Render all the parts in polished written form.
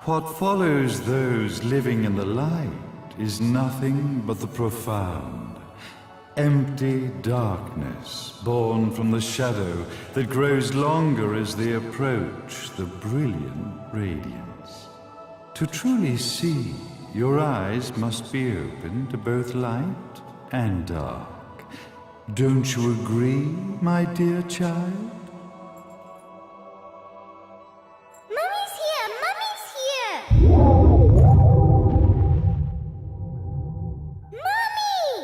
What follows those living in the light is nothing but the profound, empty darkness born from the shadow that grows longer as they approach the brilliant radiance. To truly see, your eyes must be open to both light and dark. Don't you agree, my dear child? Mummy's here! Mummy's here! Mummy!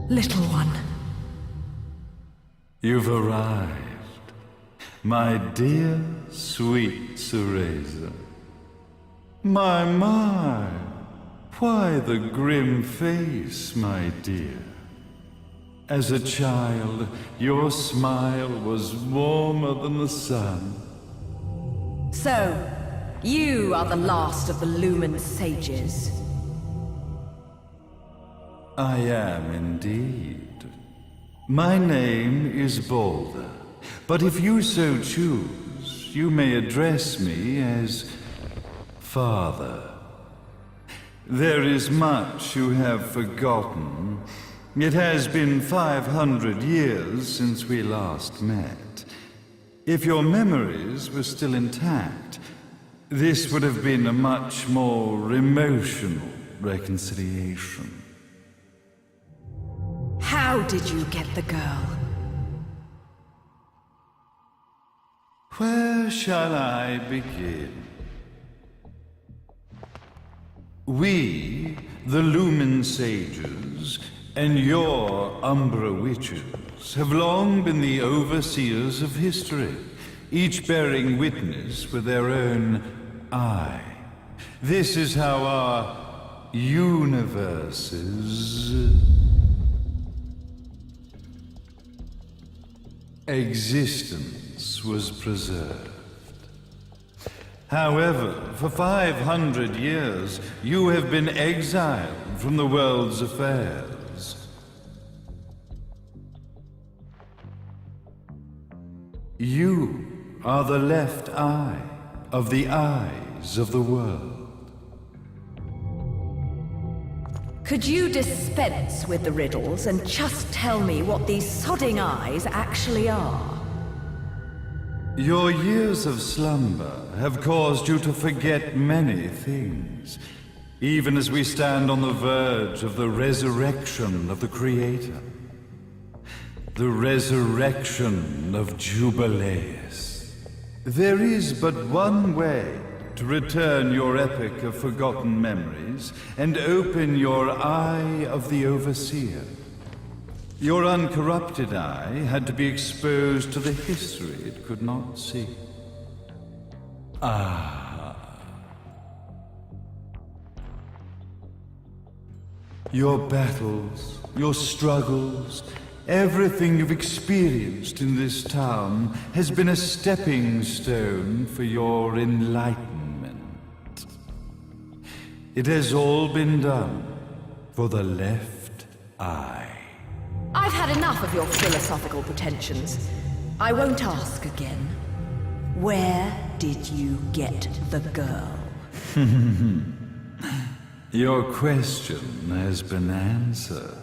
Little one. You've arrived, my dear, sweet Cereza. My, why the grim face, my dear? As a child, your smile was warmer than the sun. So, you are the last of the Lumen sages. I am indeed. My name is Balder, but if you so choose, you may address me as Father. There is much you have forgotten. It has been 500 years since we last met. If your memories were still intact, this would have been a much more emotional reconciliation. How did you get the girl? Where shall I begin? We, the Lumen Sages, and your Umbra Witches, have long been the overseers of history, each bearing witness with their own eye. This is how our universe's existence was preserved. However, for 500 years, you have been exiled from the world's affairs. You are the left eye of the eyes of the world. Could you dispense with the riddles and just tell me what these sodding eyes actually are? Your years of slumber have caused you to forget many things, even as we stand on the verge of the resurrection of the Creator. The resurrection of Jubileus. There is but one way to return your epic of forgotten memories and open your eye of the Overseer. Your uncorrupted eye had to be exposed to the history it could not see. Your battles, your struggles, everything you've experienced in this town has been a stepping stone for your enlightenment. It has all been done for the left eye. I've had enough of your philosophical pretensions. I won't ask again. Where did you get the girl? Your question has been answered.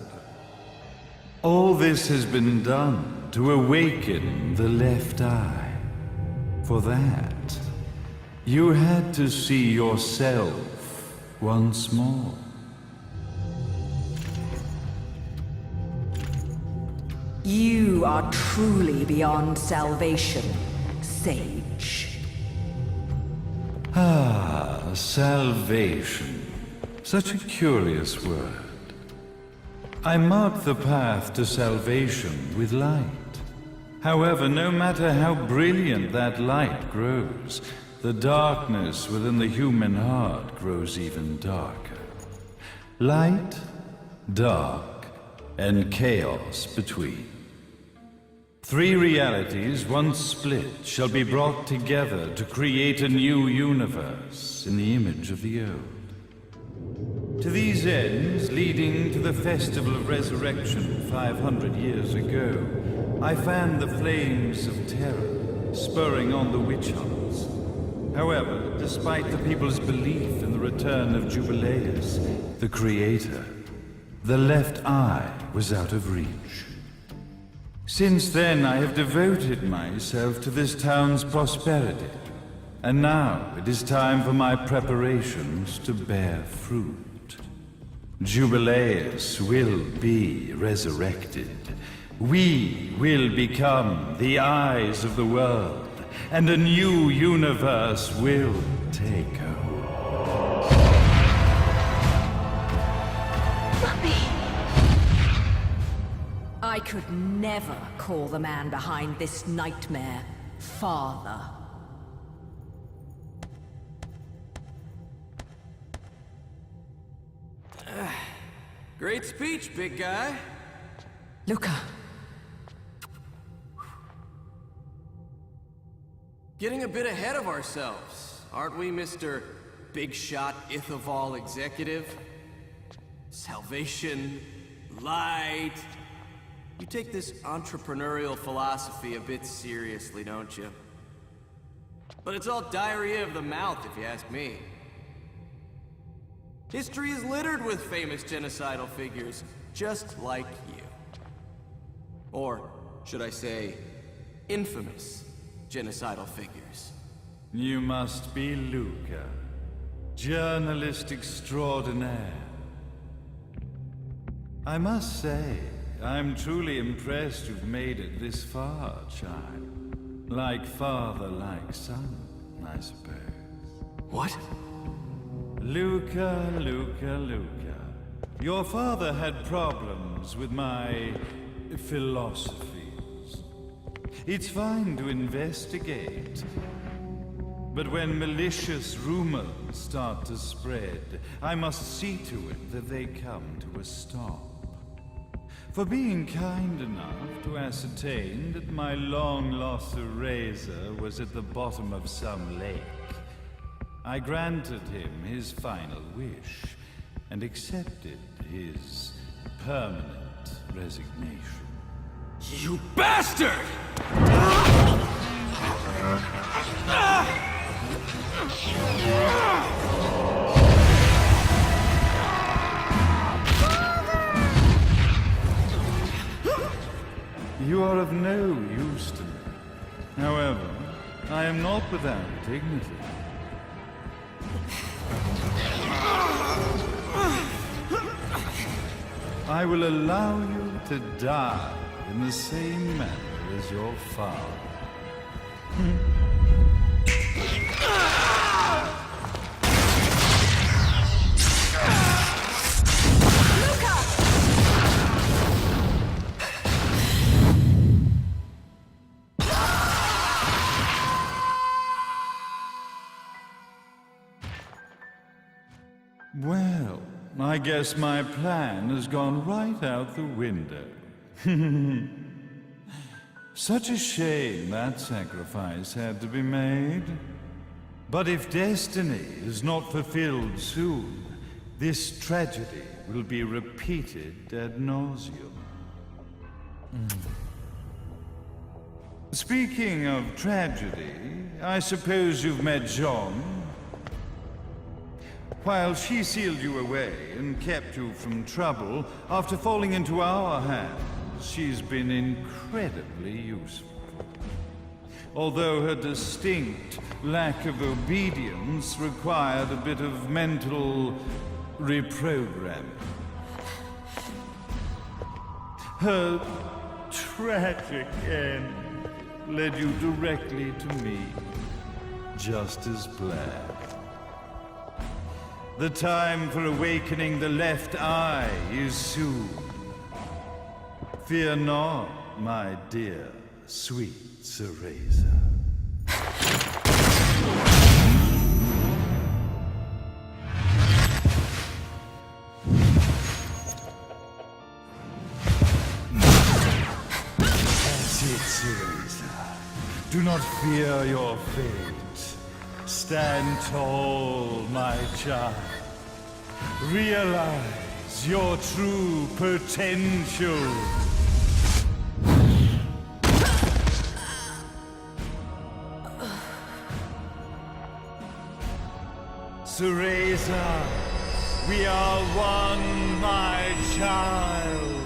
All this has been done to awaken the left eye. For that, you had to see yourself once more. You are truly beyond salvation, sage. Salvation. Such a curious word. I mark the path to salvation with light. However, no matter how brilliant that light grows, the darkness within the human heart grows even darker. Light, dark, and chaos between. Three realities, once split, shall be brought together to create a new universe in the image of the old. To these ends, leading to the Festival of Resurrection 500 years ago, I fanned the flames of terror, spurring on the witch hunts. However, despite the people's belief in the return of Jubileus, the creator, the left eye was out of reach. Since then, I have devoted myself to this town's prosperity. And now it is time for my preparations to bear fruit. Jubileus will be resurrected. We will become the eyes of the world, and a new universe will take hold. Mummy! I could never call the man behind this nightmare father. Great speech, big guy. Luca, Getting a bit ahead of ourselves, aren't we, Mr. Big Shot Ithaval Executive? Salvation, light. You take this entrepreneurial philosophy a bit seriously, don't you? But it's all diarrhea of the mouth, if you ask me. History is littered with famous genocidal figures, just like you. Or, should I say, infamous genocidal figures. You must be Luca, journalist extraordinaire. I must say, I'm truly impressed you've made it this far, child. Like father, like son, I suppose. What? Luca, Luca, Luca. Your father had problems with my philosophies. It's fine to investigate, but when malicious rumors start to spread, I must see to it that they come to a stop. For being kind enough to ascertain that my long-lost eraser was at the bottom of some lake, I granted him his final wish and accepted his permanent resignation. You bastard! You are of no use to me. However, I am not without dignity. I will allow you to die in the same manner as your father. Well, I guess my plan has gone right out the window. Such a shame that sacrifice had to be made. But if destiny is not fulfilled soon, this tragedy will be repeated ad nauseum. Speaking of tragedy, I suppose you've met Jean. While she sealed you away and kept you from trouble, after falling into our hands, she's been incredibly useful. Although her distinct lack of obedience required a bit of mental reprogramming. Her tragic end led you directly to me, just as planned. The time for awakening the left eye is soon. Fear not, my dear, sweet Cereza. That's it, Cereza. Do not fear your fate. Stand tall, my child. Realize your true potential. Cereza, we are one, my child.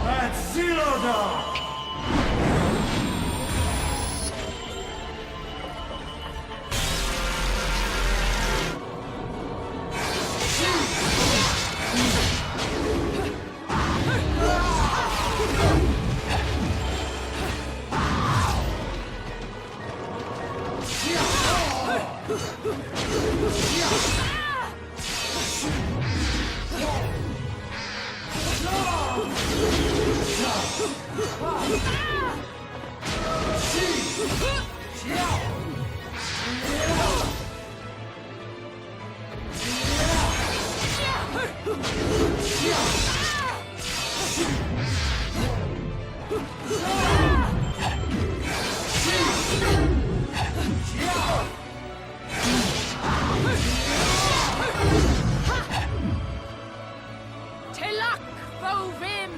That's Zilodar! Tilak Vovim!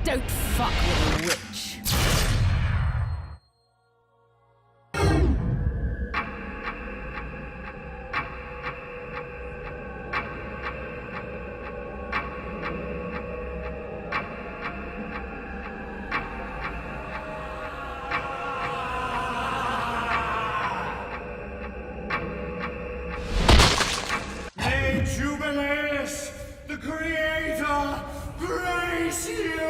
Don't fuck with a witch. May Jubileus, the Creator, grace you!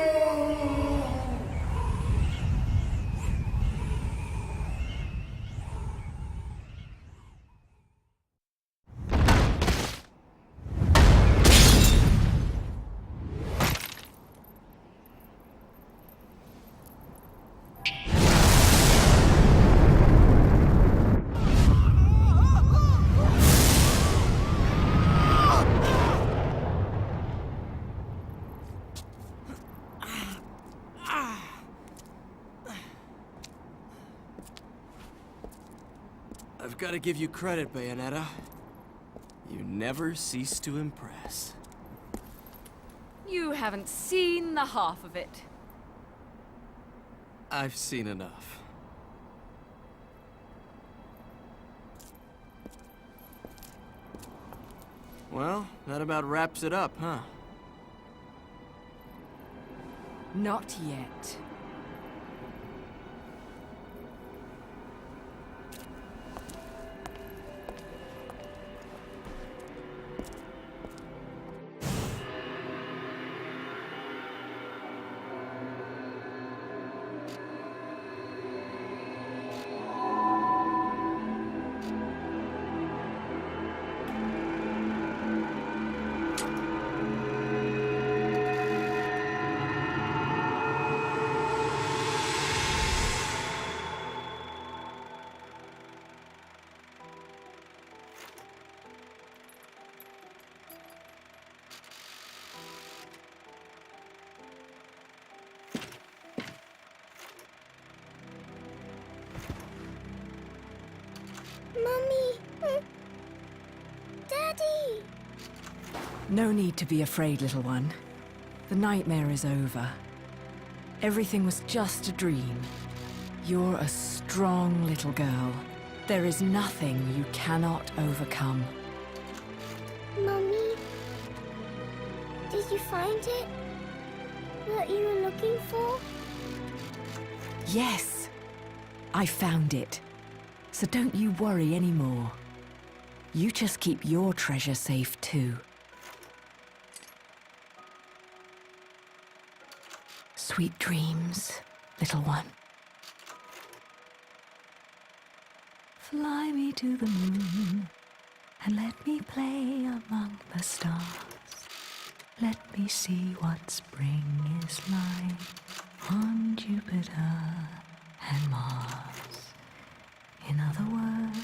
I've got to give you credit, Bayonetta. You never cease to impress. You haven't seen the half of it. I've seen enough. Well, that about wraps it up, huh? Not yet. Mummy! Daddy! No need to be afraid, little one. The nightmare is over. Everything was just a dream. You're a strong little girl. There is nothing you cannot overcome. Mummy? Did you find it? What you were looking for? Yes, I found it. So don't you worry anymore. You just keep your treasure safe too. Sweet dreams, little one. Fly me to the moon and let me play among the stars. Let me see what spring is like on Jupiter and Mars. In other words,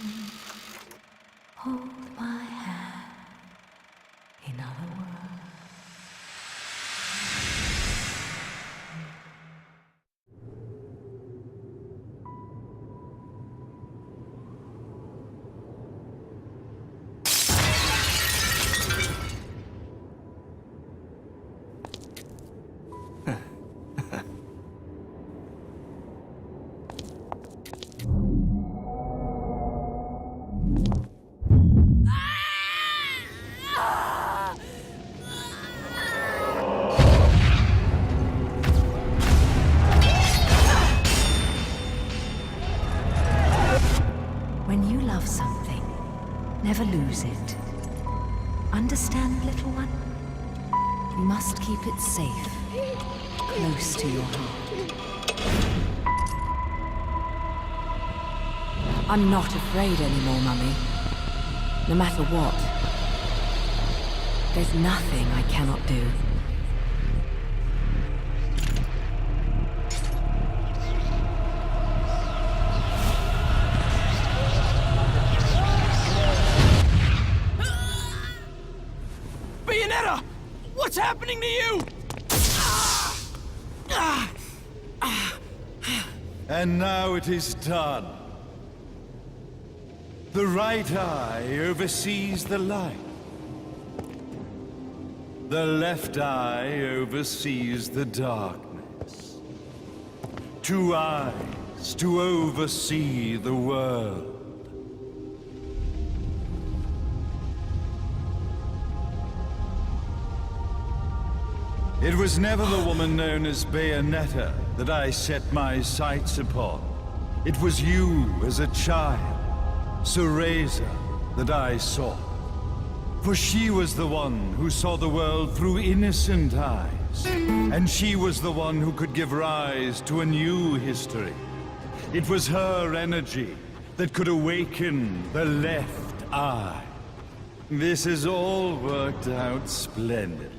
hold my hand. In other words. When you love something, never lose it. Understand, little one? You must keep it safe, close to your heart. I'm not afraid anymore, Mummy. No matter what. There's nothing I cannot do. Bayonetta! What's happening to you? And now it is done. The right eye oversees the light. The left eye oversees the darkness. 2 eyes to oversee the world. It was never the woman known as Bayonetta that I set my sights upon. It was you as a child, Cereza, that I sought. For she was the one who saw the world through innocent eyes. And she was the one who could give rise to a new history. It was her energy that could awaken the left eye. This has all worked out splendidly.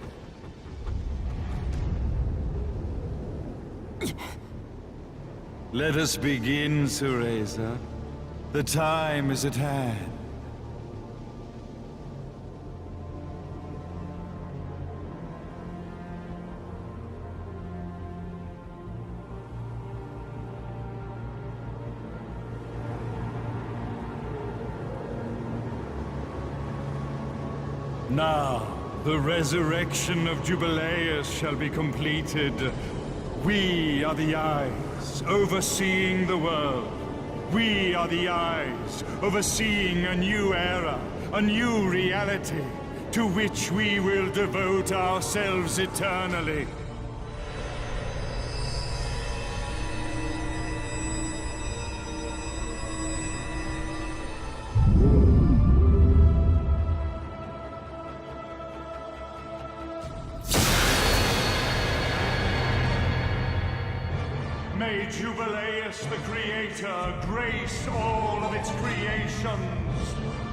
Let us begin, Cereza. The time is at hand. Now, The resurrection of Jubileus shall be completed. We are the eyes, overseeing the world. We are the eyes, overseeing a new era, a new reality, to which we will devote ourselves eternally. May Jubileus the Creator grace all of its creations.